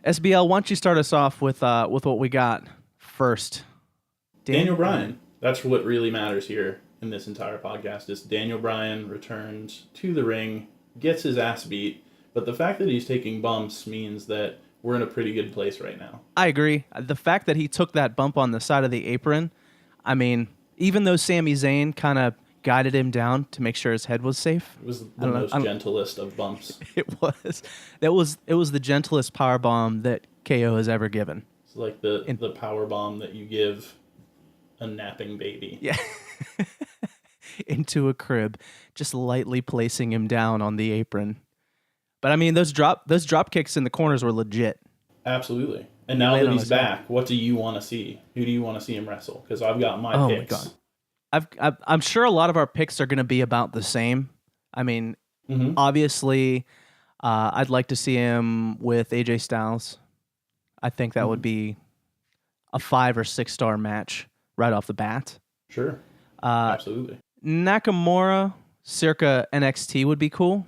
SBL, why don't you start us off with what we got first? Daniel Bryan. That's what really matters here in this entire podcast is Daniel Bryan returns to the ring, gets his ass beat, but the fact that he's taking bumps means that we're in a pretty good place right now. I agree. The fact that he took that bump on the side of the apron, I mean, even though Sami Zayn kind of guided him down to make sure his head was safe. It was the most gentlest of bumps. It was. It was the gentlest power bomb that KO has ever given. It's like the power bomb that you give a napping baby. Yeah. Into a crib, just lightly placing him down on the apron. But I mean, those drop kicks in the corners were legit. Absolutely. And now that he's back, what do you want to see? Who do you want to see him wrestle? Because I've got my picks. My God. I'm sure a lot of our picks are going to be about the same. I mean, obviously, I'd like to see him with AJ Styles. I think that would be a 5 or 6 star match right off the bat. Sure. Absolutely. Nakamura circa NXT would be cool.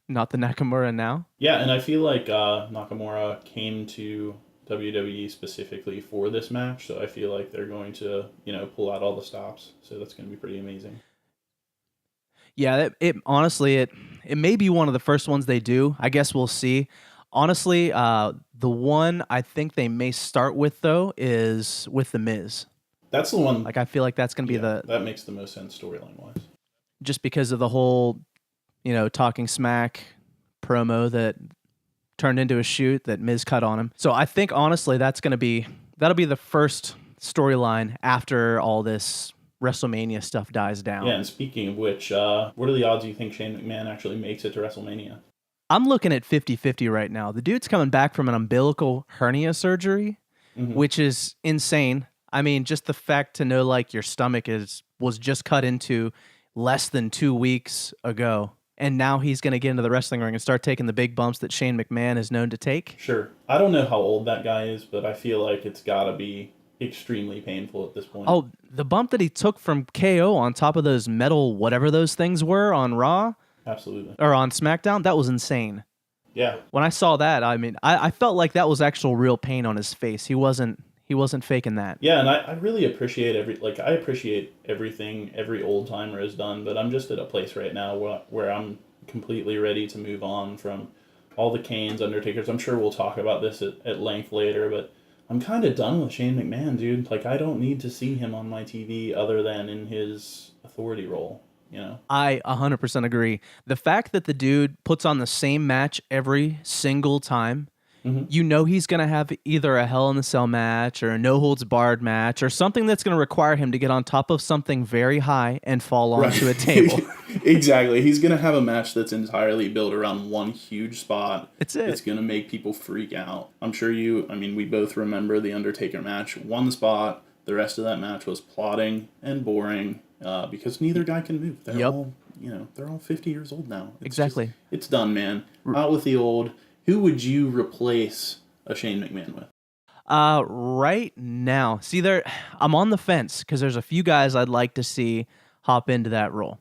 Not the Nakamura now. Yeah, and I feel like Nakamura came to WWE specifically for this match, so I feel like they're going to, pull out all the stops. So that's going to be pretty amazing. Yeah, it honestly, it may be one of the first ones they do. I guess we'll see. Honestly, the one I think they may start with, though, is with The Miz. That's the one. Like, I feel like that's going to be that makes the most sense storyline-wise. Just because of the whole, talking smack promo that turned into a shoot that Miz cut on him. So I think, honestly, that'll be the first storyline after all this WrestleMania stuff dies down. Yeah, and speaking of which, what are the odds you think Shane McMahon actually makes it to WrestleMania? I'm looking at 50-50 right now. The dude's coming back from an umbilical hernia surgery, which is insane. I mean, just the fact to know like your stomach was just cut into less than 2 weeks ago, and now he's going to get into the wrestling ring and start taking the big bumps that Shane McMahon is known to take. Sure. I don't know how old that guy is, but I feel like it's got to be extremely painful at this point. Oh, the bump that he took from KO on top of those metal whatever those things were on Raw? Absolutely. Or on SmackDown? That was insane. Yeah. When I saw that, I mean, I felt like that was actual real pain on his face. He wasn't faking that. Yeah, and I really appreciate everything every old timer has done, but I'm just at a place right now where I'm completely ready to move on from all the Kanes, Undertakers. I'm sure we'll talk about this at length later, but I'm kind of done with Shane McMahon, dude. Like, I don't need to see him on my TV other than in his authority role, I 100% agree. The fact that the dude puts on the same match every single time, he's going to have either a Hell in a Cell match or a No Holds Barred match or something that's going to require him to get on top of something very high and fall onto a table. Exactly. He's going to have a match that's entirely built around one huge spot. It's it. It's going to make people freak out. I'm sure we both remember the Undertaker match. One spot. The rest of that match was plotting and boring because neither guy can move. They're all, they're all 50 years old now. Exactly. It's done, man. Out with the old. Who would you replace a Shane McMahon with? Right now, see I'm on the fence because there's a few guys I'd like to see hop into that role.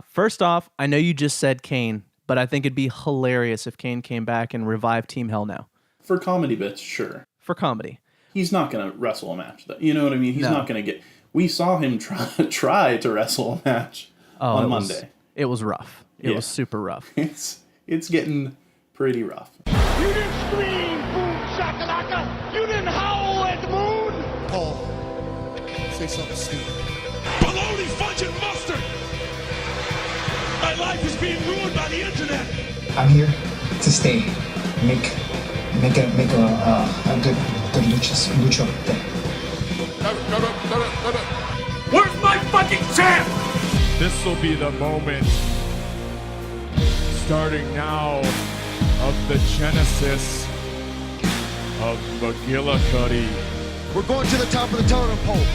First off, I know you just said Kane, but I think it'd be hilarious if Kane came back and revived Team Hell No. For comedy bits, sure. For comedy. He's not going to wrestle a match. You know what I mean? He's not going to get... We saw him try to wrestle a match on Monday. It was rough. It was super rough. It's getting pretty rough. You didn't scream, boom, shakalaka. You didn't howl at the moon. Paul, say something stupid. Baloney, fudge, and mustard. My life is being ruined by the internet. I'm here to stay. Make a good lucha thing. Where's my fucking champ? This will be the moment, starting now, of the genesis of McGillicuddy. We're going to the top of the totem pole.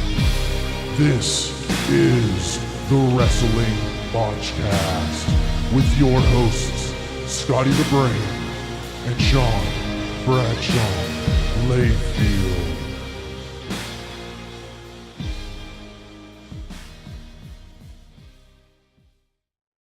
This is the Wrestling Botchcast with your hosts, Scotty the Brain and Sean Bradshaw Layfield.